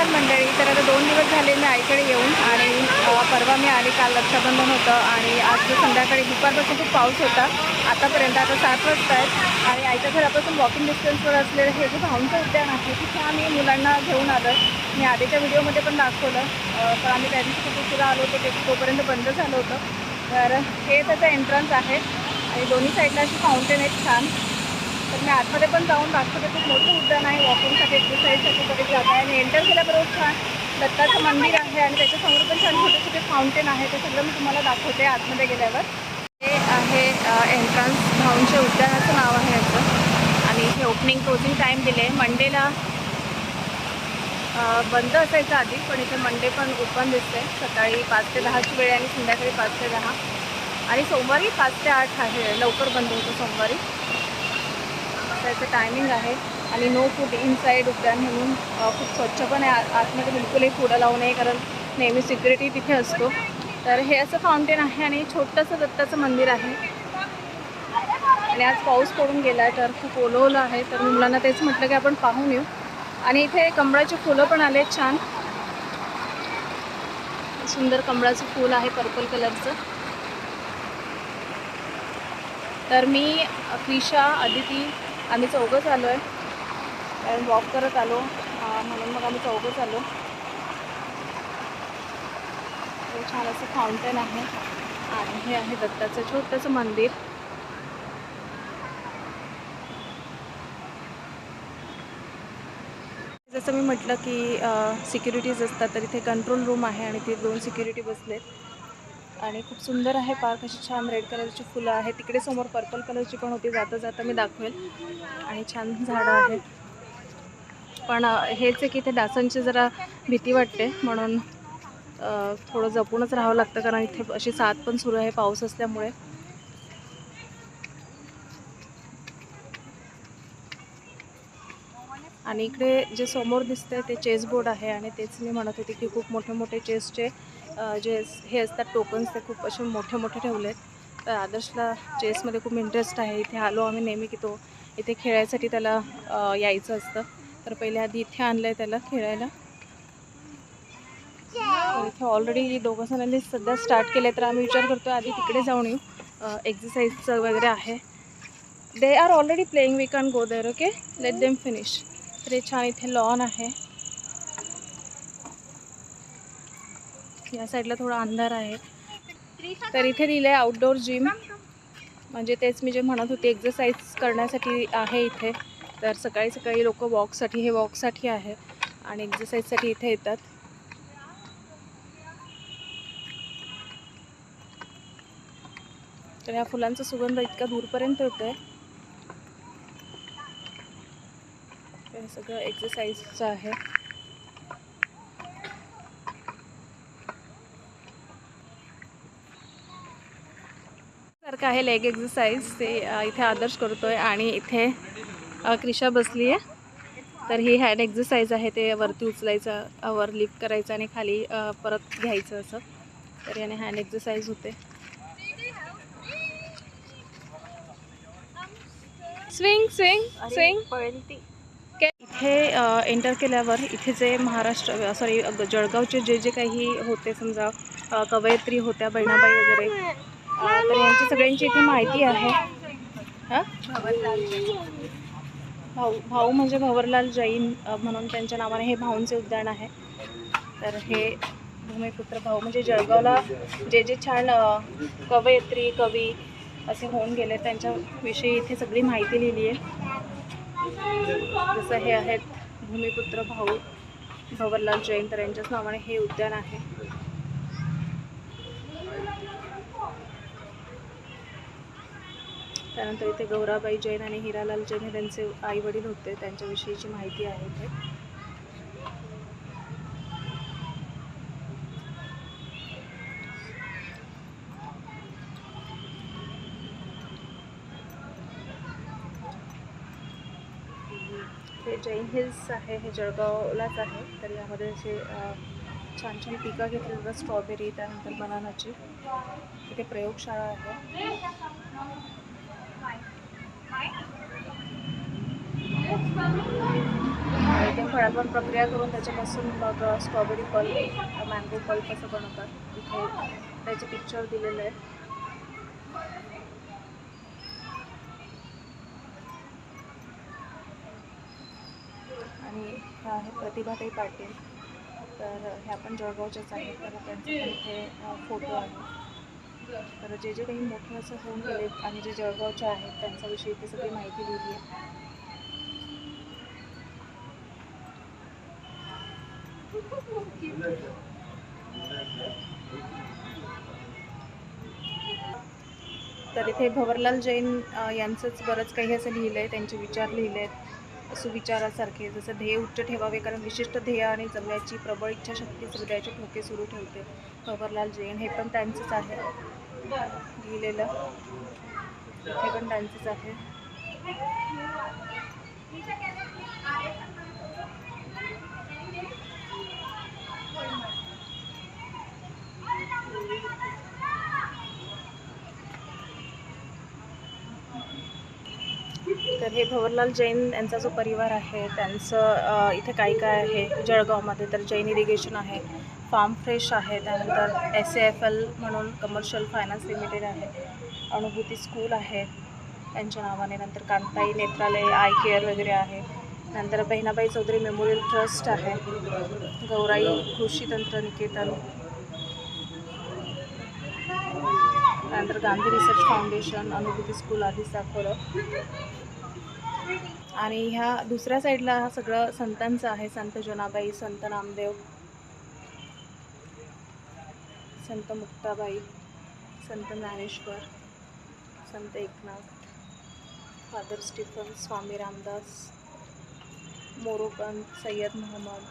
नमस्कार मंडळी. तर आता 2 दिवस झाले मी आईकडे येऊन आणि परवा मी आले. काल रक्षाबंधन होतं आणि आज संध्याकाळी दुपारपासून खूप पाऊस होता. आतापर्यंत आता 7 वाजता आहेत आणि आईच्या घरापासून वॉकिंग डिस्टन्सवर असलेलं हे जे भाऊंचं उद्यान आहे तिथे आम्ही मुलांना घेऊन आलो आहे. मी आधीच्या व्हिडिओमध्ये पण दाखवलं, पण आम्ही त्या दिवशी खूप उशिरा आलो होतो, ते तोपर्यंत बंद झालं होतं. तर हे त्याचं एंट्रन्स आहे आणि दोन्ही साईडला अशी फाउंटेन आहेत छान. तर मी आतमध्ये पण जाऊन दाखवते. खूप मोठं उद्यान आहे, वॉकिंगसाठी एक्सरसाईजसाठी बरेच जागा आहे. आणि एंटर केल्याबरोबर छान दत्ताचं मंदिर आहे आणि त्याच्यासमोर पण छान छोटे छोटे फाउंटेन आहे. ते सगळं मी तुम्हाला दाखवते आतमध्ये गेल्यावर. हे आहे एंट्रन्स. भाऊंच्या उद्यानाचं नाव आहे याचं आणि हे ओपनिंग क्लोजिंग टाईम दिले. मंडेला बंद असायचं आधी, पण इथे मंडे पण ओपन दिसते. सकाळी 5 ते 10ची वेळ आणि संध्याकाळी 5 ते 10 आणि सोमवारी 5 ते 8 आहे. लवकर बंद होतं सोमवारी. त्याचं टायमिंग आहे आणि नो फूड इनसाईड उद्यान म्हणून खूप स्वच्छ पण आहे. आतमध्ये बिलकुलही फूड लावू नये कारण नेहमी सिक्युरिटी तिथे असतो. तर हे असं फाउंटेन आहे आणि छोटंसं दत्ताचं मंदिर आहे. आणि आज पाऊस पडून गेला आहे तर खूप ओलं आहे. तर मुलांना तेच म्हटलं की आपण पाहून येऊ. आणि इथे कमळाची फुलं पण आले छान. सुंदर कमळाचं फूल आहे पर्पल कलरचं. तर मी, क्रिशा, अदिती आम्ही चौघंच आलो आहे. कारण वॉक करत आलो म्हणून मग आम्ही चौघंच आलो. हे छान असं फाउंटेन आहे आणि हे आहे दत्ताचं छोटंसं मंदिर. जसं मी म्हटलं की सिक्युरिटीज असतात, तर इथे कंट्रोल रूम आहे आणि ते 2 सिक्युरिटी बसलेत आणि खूप सुंदर आहे पार्क. अशी छान रेड कलरची फुलं आहेत. तिकडे समोर पर्पल कलरची पण होती, जाता जाता मी दाखवेल. आणि छान झाडं आहेत. पण हेच आहे की इथे डासांची जरा भीती वाटते म्हणून थोडं जपूनच राहावं लागतं कारण इथे अशी साथ पण सुरू आहे पाऊस असल्यामुळे. आणि इकडे जे समोर दिसतंय ते चेस बोर्ड आहे आणि तेच मी म्हणत होते की खूप मोठे मोठे चेसचे जे हे असतात टोकन्स ते खूप असे मोठे मोठे ठेवलेत. तर आदर्शला चेसमध्ये खूप इंटरेस्ट आहे. इथे आलो आम्ही नेहमी की तो इथे खेळायसाठी त्याला यायचं असतं. तर पहिले आधी इथे आणलं आहे त्याला खेळायला. इथे ऑलरेडी दोघं जणांनी सध्या स्टार्ट केले. तर आम्ही विचार करतो आधी तिकडे जाऊन येऊ. एक्सरसाइजचं वगैरे आहे. They are already playing, we can go there. Okay, let them finish. तर हे छान इथे लॉन आहे. या साईडला थोडा अंधार आहे. तर इथे दिलं आहे आउटडोअर जिम. म्हणजे तेच मी जे म्हणत होते एक्सरसाइज करण्यासाठी आहे इथे. तर सकाळी सकाळी लोक वॉकसाठी, हे वॉकसाठी आहे आणि एक्सरसाइजसाठी इथे येतात. तर ह्या फुलांचा सुगंध इतका दूरपर्यंत येतोय. हे सगळं एक्सरसाइजचं आहे. सारखं आहे लेग एक्सरसाइज, ते इथे आदर्श करतोय आणि इथे क्रिशा बसली आहे. तर ही हँड एक्सरसाइज आहे. ते वरती उचलायचं, वर लिफ्ट करायचं आणि खाली परत घ्यायचं असं. तर याने हँड एक्सरसाइज होते. Swing swing swing. इथे एंटर केल्यावर इथे जे महाराष्ट्र जळगावचे जे जे काही होते, समजा कवयित्री होत्या बहिणाबाई वगैरे, तर यांची सगळ्यांची इथे माहिती आहे. भाऊ म्हणजे भंवरलाल जैन म्हणून त्यांच्या नावाने हे भाऊंचे उद्यान आहे. तर हे भूमिपुत्र भाऊ म्हणजे जळगावला जे जे छान कवयित्री कवी असे होऊन गेले त्यांच्याविषयी इथे सगळी माहिती लिहिली आहे. जसं हे आहेत भूमिपुत्र भाऊ भंवरलाल जैन, तर यांच्याच नावाने हे उद्यान आहे. त्यानंतर इथे गौराबाई जैन आणि हिरालाल जैन हे त्यांचे आई वडील होते, त्यांच्याविषयीची माहिती आहे इथे. हे जैन हिल्स आहे, हे जळगावलाच आहे. तर यामध्ये असे छान छान पिकं घेतली जातात, स्ट्रॉबेरी, त्यानंतर बनानाची. इथे प्रयोगशाळा आहे. आणि ते फळांवर प्रक्रिया करून त्याच्यापासून मग स्ट्रॉबेरी पल्प, मँगो पल्प असं बनवतात. इथे त्याचे पिक्चर दिलेले आहे. आणि ह्या आहे प्रतिभाताई पाटील. तर ह्या पण जळगावच्याच आहेत. तर त्यांचे पण इथे फोटो आहे. तर जे जे काही मोठं असं होऊन गेलेत आणि जे जळगावचे आहेत त्यांच्याविषयी इथे सगळी माहिती दिली आहे. तर इथे भवरलाल जैन यांचंच बरंच काही असं लिहिलं आहे. त्यांचे विचार लिहिले आहेत सुविचारासारखे, जसं ध्येय उच्च ठेवावे कारण विशिष्ट ध्येय आणि जगण्याची प्रबळ इच्छाशक्ती हृदयाचे ठोके सुरू ठेवते. भवरलाल जैन हे पण त्यांचंच आहे लिहिलेलं. इथे पण त्यांचंच आहे. तर हे भवरलाल जैन यांचा जो परिवार आहे त्यांचं इथे काय काय आहे जळगावमध्ये, तर जैन इरिगेशन आहे, फार्म फ्रेश आहे, त्यानंतर SAFL म्हणून कमर्शियल फायनान्स लिमिटेड आहे, अनुभूती स्कूल आहे त्यांच्या नावाने, नंतर कांताई नेत्रालय, आय केअर वगैरे आहे, नंतर बहिणाबाई चौधरी मेमोरियल ट्रस्ट आहे, गौराई कृषी तंत्र निकेतन, त्यानंतर गांधी रिसर्च फाउंडेशन, अनुभूती स्कूल आधीच दाखवलं. आणि ह्या दुसऱ्या साईडला हा सगळं संतांचं आहे. संत जनाबाई, संत नामदेव, संत मुक्ताबाई, संत ज्ञानेश्वर, संत एकनाथ, फादर स्टीफन, स्वामी रामदास, मोरोपंत, सय्यद मोहम्मद,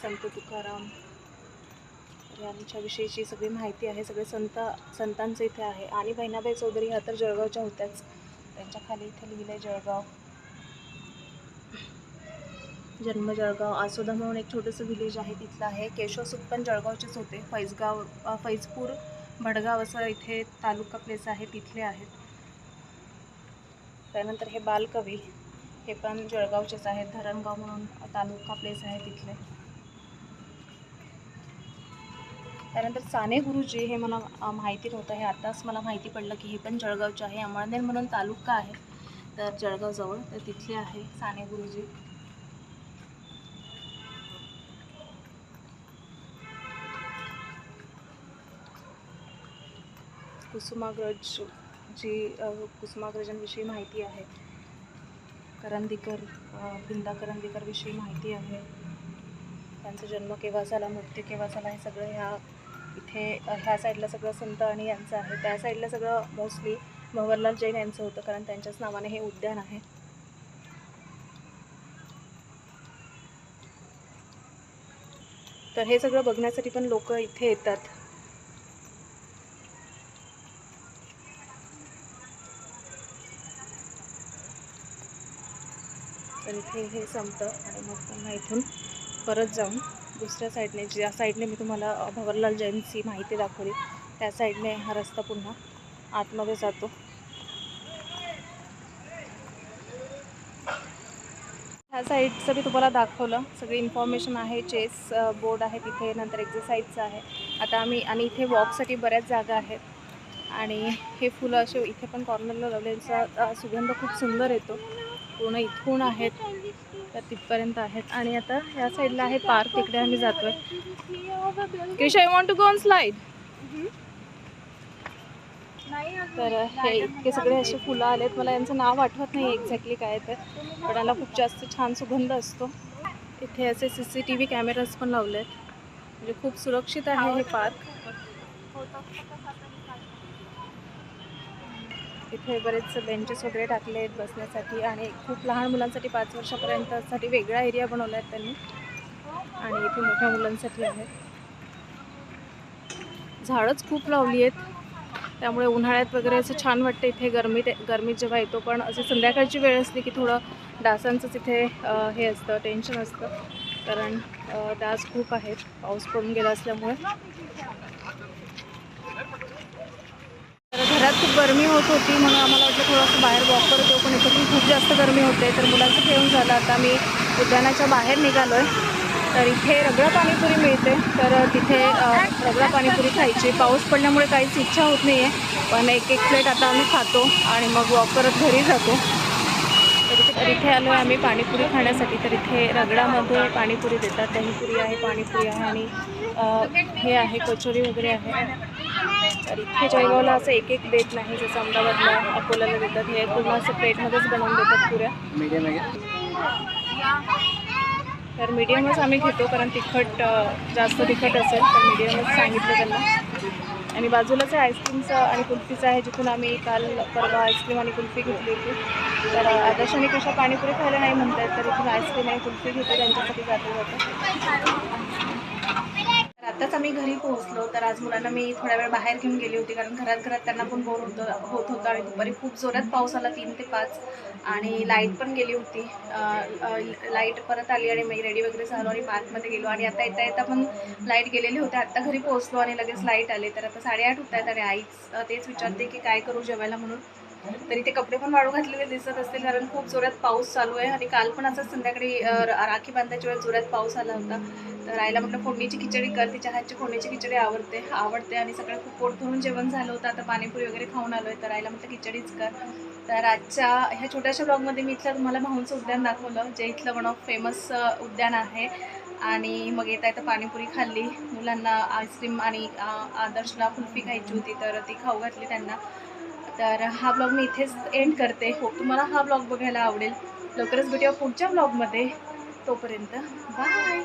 संत तुकाराम यांच्याविषयीची सगळी माहिती आहे. सगळे संतांचं इथे आहे. आणि बहिणाबाई चौधरी ह्या तर जळगावच्या होत्याच, त्यांच्या खाली इथे लिहिलं आहे जळगाव. जन्म जळगाव. आसोदा म्हणून एक छोटंसं विलेज आहे तिथलं आहे. केशवसुत पण जळगावचेच होते. फैजपूर भडगाव असं इथे तालुका प्लेस आहे, तिथले आहेत. त्यानंतर हे बालकवी हे पण जळगावचेच आहेत. धरणगाव म्हणून तालुका प्लेस आहे तिथले. त्यानंतर साने गुरुजी हे मला माहिती नव्हतं, हे आताच मला माहिती पडलं की हे पण जळगावचे आहे. अमळनेर म्हणून तालुका आहे तर जळगावजवळ, तर तिथले आहे साने गुरुजी. कुसुमाग्रज जी कुसुमाग्रजांविषयी माहिती आहे. करंदीकर, बिंदा करंदीकरविषयी माहिती आहे. त्यांचा जन्म केव्हा झाला, मृत्यू केव्हा झाला, हे सगळं ह्या साईडला सगळं संत आणि यांचं आहे. त्या साईडला सगळं मोस्टली भवरलाल जैन यांचं होतं कारण त्यांच्याच नावाने हे उद्यान आहे. तर हे सगळं बघण्यासाठी पण लोक इथे येतात. तर इथे हे संपतं आणि मग पुन्हा इथून परत जाऊन दुसऱ्या साईडने, ज्या साईडने मी तुम्हाला भवरलाल जैनची माहिती दाखवली त्या साईडने हा रस्ता पुन्हा आतमध्ये जातो. ह्या साईडचं मी तुम्हाला दाखवलं, सगळी इन्फॉर्मेशन आहे. चेस बोर्ड आहे तिथे, नंतर एक्झरसाईजचं आहे. आता आम्ही आणि इथे वॉकसाठी बऱ्याच जागा आहेत. आणि हे फुलं असे इथे पण कॉर्नरला लावल्याचा सुगंध खूप सुंदर येतो. पूर्ण इथून आहेत तर तिथपर्यंत आहेत. आणि आता ह्या साईडला आहे पार्क, तिकडे आम्ही जातोय. Krish, I want to go on slide. तर हे इतके सगळे असे फुलं आलेत, मला यांचं नाव आठवत नाही एक्झॅक्टली काय ते, पण याला खूप जास्त छान सुगंध असतो. इथे असे CCTV कॅमेराज पण लावलेत, म्हणजे खूप सुरक्षित आहे हे पार्क. इथे बरेच बेंचेस वगैरे टाकले आहेत बसण्यासाठी आणि खूप लहान मुलांसाठी 5 वर्षापर्यंतसाठी वेगळा एरिया बनवला आहे त्यांनी. आणि इथे मोठ्या मुलांसाठी आहे. झाडंच खूप लावली आहेत त्यामुळे उन्हाळ्यात वगैरे असं छान वाटतं इथे. गरमीत जेव्हा येतो पण अशी संध्याकाळची वेळ असली की थोडं डासांचंच इथे हे असतं, टेन्शन असतं, कारण डास खूप आहेत पाऊस पडून गेला असल्यामुळे. तर घरात खूप गरमी होत होती म्हणून आम्हाला वाटलं थोडंसं बाहेर वॉक करतो, पण इथे पण खूप जास्त गरमी होते. तर मुलांचं खेळून झालं, आता मी उद्यानाच्या बाहेर निघालो आहे. तर इथे रगडा पाणीपुरी मिळते, तर तिथे रगडा पाणीपुरी खायची. पाऊस पडल्यामुळे काहीच इच्छा होत नाही आहे, पण एक प्लेट आता आम्ही खातो आणि मग वॉक करत घरी जातो. तर इथे आलो आहे आम्ही पाणीपुरी खाण्यासाठी. तर इथे रगडामध्ये पाणीपुरी देतात, दहीपुरी आहे, पाणीपुरी आहे आणि हे आहे कचोरी वगैरे आहे. तर इथे जळगावला असं एक देत नाही, जसं अहमदाबादला अकोल्याला देतात. हे पूर्ण असं प्लेटमध्येच बनवून देतात पुऱ्या. तर मीडियमच आम्ही घेतो, कारण तिखट जास्त तिखट असेल तर मीडियमच सांगितलं त्यांना. आणि बाजूलाच आहे आईस्क्रीमचं आणि कुल्फीचं आहे, जिथून आम्ही काल परवा आईस्क्रीम आणि कुल्फी घेतली होती. तर आदर्श आणि कशा पाणीपुरी खायला नाही म्हणतात, तर इथून आईस्क्रीम आणि कुल्फी घेतो, त्यांच्यासाठी जातो. तर आताच आम्ही घरी पोहोचलो. तर आज मुलांना मी थोड्या वेळ बाहेर घेऊन गेली होती, कारण घरात त्यांना पण बोर होत होतं आणि दुपारी खूप जोरात पाऊस आला 3 ते 5 आणि लाईट पण गेली होती. लाईट परत आली आणि मी रेडी वगैरे झालो आणि पार्कमध्ये गेलो आणि आता येता पण लाईट गेलेली होती. आत्ता घरी पोहोचलो आणि लगेच लाईट आले. तर आता 8:30 होत आहेत आणि आईच तेच विचारते की काय करू जेवायला म्हणून. तरी ते कपडे पण वाळू घातलेले दिसत असतील, कारण खूप जोरात पाऊस चालू आहे आणि काल पण असंच संध्याकाळी राखी बांधायच्या वेळेस जोरात पाऊस आला होता. तर आईला म्हटलं फोडणीची खिचडी कर, तिच्या हातची फोडणीची खिचडी आवडते आणि सगळं खूप पोट भरून जेवण झालं होतं. आता पाणीपुरी वगैरे खाऊन आलोय, तर आईला म्हटलं खिचडीच कर. तर आजच्या ह्या छोट्याशा ब्लॉगमध्ये मी इथलं तुम्हाला भाऊंचं उद्यान दाखवलं, जे इथलं वन ऑफ फेमस उद्यान आहे. आणि मग येता पाणीपुरी खाल्ली, मुलांना आईस्क्रीम आणि आदर्शला कुल्फी खायची होती, तर ती खाऊ घातली त्यांना. तर हा ब्लॉग मी इथेच एंड करते. होप तुम्हाला हा ब्लॉग बघायला आवडेल. लवकरच भेटूया पुढच्या ब्लॉगमध्ये. तोपर्यंत बाय.